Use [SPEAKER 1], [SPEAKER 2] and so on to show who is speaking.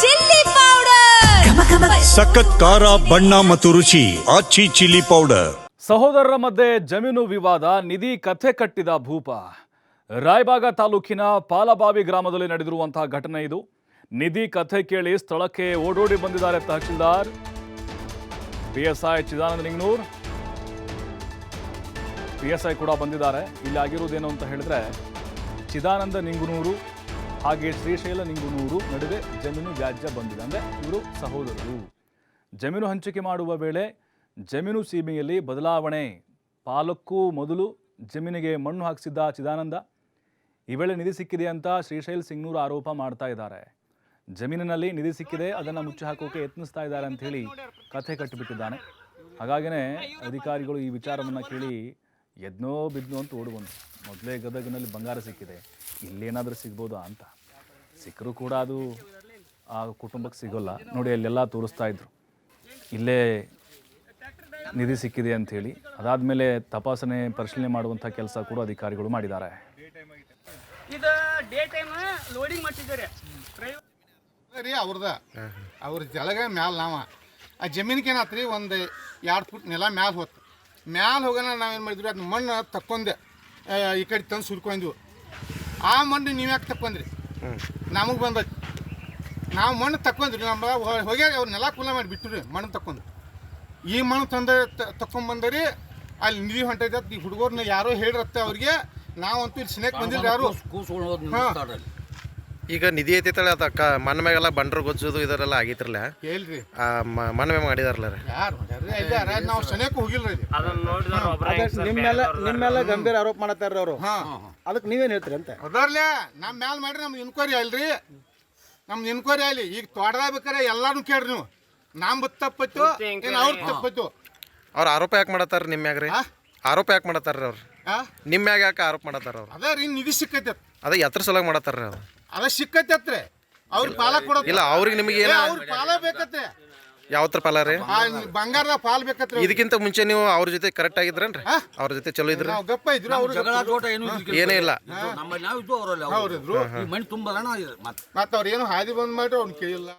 [SPEAKER 1] Chilli powder,
[SPEAKER 2] ಸಖತ್ ಖಾರ ಬಣ್ಣ ಮತ್ತು ರುಚಿ ಆಚಿ ಚಿಲ್ಲಿ ಪೌಡರ್.
[SPEAKER 3] ಸಹೋದರರ ಮಧ್ಯೆ ಜಮೀನು ವಿವಾದ, ನಿಧಿ ಕಥೆ ಕಟ್ಟಿದ ಭೂಪ. ರಾಯಬಾಗ ತಾಲೂಕಿನ ಪಾಲಬಾವಿ ಗ್ರಾಮದಲ್ಲಿ ನಡೆದಿರುವಂತಹ ಘಟನೆ ಇದು. ನಿಧಿ ಕಥೆ ಕೇಳಿ ಸ್ಥಳಕ್ಕೆ ಓಡೋಡಿ ಬಂದಿದ್ದಾರೆ ತಹಶೀಲ್ದಾರ್ ಪಿಎಸ್ಐ ಚಿದಾನಂದ ನಿಂಗನೂರ್. ಪಿಎಸ್ಐ ಕೂಡ ಬಂದಿದ್ದಾರೆ. ಇಲ್ಲಿ ಆಗಿರುವುದೇನು ಅಂತ ಹೇಳಿದ್ರೆ, ಚಿದಾನಂದ ನಿಂಗನೂರು ಹಾಗೆ ಶ್ರೀಶೈಲ ನಿಂಗನೂರು ನಡುವೆ ಜಮೀನು ವ್ಯಾಜ್ಯ ಬಂದಿದೆ. ಅಂದರೆ ಇವರು ಸಹೋದರರು. ಜಮೀನು ಹಂಚಿಕೆ ಮಾಡುವ ವೇಳೆ ಜಮೀನು ಸೀಮೆಯಲ್ಲಿ ಬದಲಾವಣೆ, ಪಾಲಕ್ಕೂ ಮೊದಲು ಜಮೀನಿಗೆ ಮಣ್ಣು ಹಾಕಿಸಿದ್ದ ಚಿದಾನಂದ ಈ ವೇಳೆ ನಿಧಿ ಸಿಕ್ಕಿದೆ ಅಂತ ಶ್ರೀಶೈಲ್ ಸಿಂಗ್ನೂರು ಆರೋಪ ಮಾಡ್ತಾ ಇದ್ದಾರೆ. ಜಮೀನಿನಲ್ಲಿ ನಿಧಿ ಸಿಕ್ಕಿದೆ, ಅದನ್ನು ಮುಚ್ಚಿ ಹಾಕೋಕೆ ಯತ್ನಿಸ್ತಾ ಇದ್ದಾರೆ ಅಂತ ಹೇಳಿ ಕಥೆ ಕಟ್ಟಿಬಿಟ್ಟಿದ್ದಾನೆ. ಹಾಗಾಗಿನೇ ಅಧಿಕಾರಿಗಳು ಈ ವಿಚಾರವನ್ನು ಕೇಳಿ ಎದ್ನೋ ಬಿದ್ನೋ ಅಂತ ಓಡುವಂತು. ಮೊದಲೇ ಗದಗಿನಲ್ಲಿ ಬಂಗಾರ ಸಿಕ್ಕಿದೆ, ಇಲ್ಲೇನಾದರೂ ಸಿಗ್ಬೋದಾ ಅಂತ. ಸಿಕ್ಕರೂ ಕೂಡ ಅದು ಆ ಕುಟುಂಬಕ್ಕೆ ಸಿಗೋಲ್ಲ. ನೋಡಿ, ಅಲ್ಲೆಲ್ಲ ತೋರಿಸ್ತಾ ಇದ್ರು, ಇಲ್ಲೇ ನಿಧಿ ಸಿಕ್ಕಿದೆ ಅಂಥೇಳಿ. ಅದಾದಮೇಲೆ ತಪಾಸಣೆ ಪರಿಶೀಲನೆ ಮಾಡುವಂಥ ಕೆಲಸ ಕೂಡ ಅಧಿಕಾರಿಗಳು ಮಾಡಿದ್ದಾರೆ.
[SPEAKER 4] ಅವ್ರ ಜಲಗ ಮ್ಯಾಲ ನಾವ ಆ ಜಮೀನಿಗೆ ಏನಾತ್ರಿ, ಒಂದು 2 ಫುಟ್ ನೆಲ ಮ್ಯಾಲ ಹೋತು. ಮ್ಯಾಲ ಹೋಗೋಣ ನಾವೇನು ಮಾಡಿದ್ವಿ, ಅದು ಮಣ್ಣು ತಕ್ಕೊಂಡೆ ಈ ಕಡೆ ತಂದು ಸುರ್ಕೊಂಡ್ವಿ. ಆ ಮಣ್ಣು ನೀವು ಯಾಕೆ ತಕ್ಕೊಂಡ್ರಿ? ನಮಗೆ ಬಂದೈತಿ, ನಾವು ಮಣ್ಣು ತಕ್ಕೊಂಡ್ರಿ. ನಮ್ಮ ಹೋಗ್ಯಾಗ ಅವ್ರು ನೆಲ ಕುಲ್ಲ ಮಾಡಿ ಬಿಟ್ಟರು, ಮಣ್ಣು ತಕ್ಕೊಂಡು. ಈ ಮಣ್ಣು ತಂದು ತಕ್ಕೊಂಬಂದ್ರಿ. ಅಲ್ಲಿ ನಿಧಿ ಹೊಂಟೈತೆ ಈ ಹುಡುಗರ್ನ ಯಾರೋ ಹೇಳಿರತ್ತೆ ಅವ್ರಿಗೆ. ನಾವಂತೂ ಇಲ್ಲಿ ಸಿನೇಕ್ ಬಂದಿಲ್ಲ ಯಾರು.
[SPEAKER 5] ಈಗ ನಿಧಿ ಐತೈತಲ್ಲ, ಅದಕ್ಕೆ ಮಣ್ಣ ಮ್ಯಾಗೆಲ್ಲ ಬಂಡ್ರು ಗೊಜ್ಜೋದು ಇದರೆಲ್ಲ ಆಗೈತ್ರಲ್ಲ,
[SPEAKER 4] ಹೇಳ್ರಿ
[SPEAKER 5] ಮಣ್ಣ ಮ್ಯಾಗ ಮಾಡಿದಾರಲ್ಲ
[SPEAKER 4] ಯಾರು ನಾವು ಸನೇಕ ಹೋಗಿಲ್ರಿ.
[SPEAKER 6] ನಿಮ್ಮೆಲ್ಲ ಗಂಭೀರ ಆರೋಪ ಮಾಡತ್ತಾರ ಅವರು. ಅದಕ್ಕೆ ನೀವೇನು ಹೇಳ್ತೀರಿ ಅಂತ?
[SPEAKER 4] ಅದರ್ಲೆ ನಮ್ಮ ಮ್ಯಾಲ ಮಾಡ್ರಿ, ನಮ್ದು ಇನ್ಕ್ವೈರಿ ಅಲ್ರಿ. ನಮ್ದು ಇನ್ಕ್ವೈರಿ ಅಲ್ಲಿ ಈಗ ತೋಟದಾಗ್ಬೇಕಾರೆ ಎಲ್ಲಾನು ಕೇಳ್ರಿ ನೀವು. ನಮ್ದು ತಪ್ಪತ್ತು ಏನು ಅವ್ರ ತಪ್ಪತ್ತು.
[SPEAKER 5] ಅವ್ರ ಆರೋಪ ಯಾಕೆ ಮಾಡತ್ತಾರ ನಿಮ್ಮ ಮ್ಯಾಗ ರೀ? ಆರೋಪ ಯಾಕೆ ಮಾಡತ್ತಾರ ಅವ್ರು? ನಿಮ್ಮ ಮ್ಯಾಗ ಯಾಕೆ ಆರೋಪ ಮಾಡತ್ತಾರ ಅವ್ರು?
[SPEAKER 4] ಅದ ರೀ, ನಿಧಿ ಸಿಕ್ಕೈತೆ.
[SPEAKER 5] ಅದ ಎತ್ರ ಸಲ ಮಾಡತ್ತಾರ ಅದು?
[SPEAKER 4] ಅದ ಸಿಕ್ಕೈತೆ ಅವ್ರ ಪಾಲ ಕೊಡೋದು
[SPEAKER 5] ಇಲ್ಲ, ಅವ್ರಿಗೆ ನಿಮಗೆ ಏನು
[SPEAKER 4] ಅವ್ರ ಪಾಲ ಬೇಕತ್ತೆ.
[SPEAKER 5] ಯಾವತ್ರ ಪಾಲ ರೀ?
[SPEAKER 4] ಬಂಗಾರದ ಪಾಲ್ ಬೇಕತ್ರಿ.
[SPEAKER 5] ಇದಕ್ಕಿಂತ ಮುಂಚೆ ನೀವು ಅವ್ರ ಜೊತೆ ಕರೆಕ್ಟ್ ಆಗಿದ್ರೇನ್ರಿ? ಅವ್ರ ಜೊತೆ ಚಲೋ ಇದ್ರಿ?
[SPEAKER 4] ನಾವು ಗಪ್ಪ ಇದ್ರು, ಅವ್ರು
[SPEAKER 5] ಏನೇ ಇಲ್ಲ.
[SPEAKER 4] ಅವ್ರಿದ್ರು. ಮತ್ತೆ ಅವ್ರು ಏನು ಹಾದಿ ಬಂದ್ ಮಾಡ್ರಿ ಅವ್ನು ಕೇಳಿಲ್ಲ.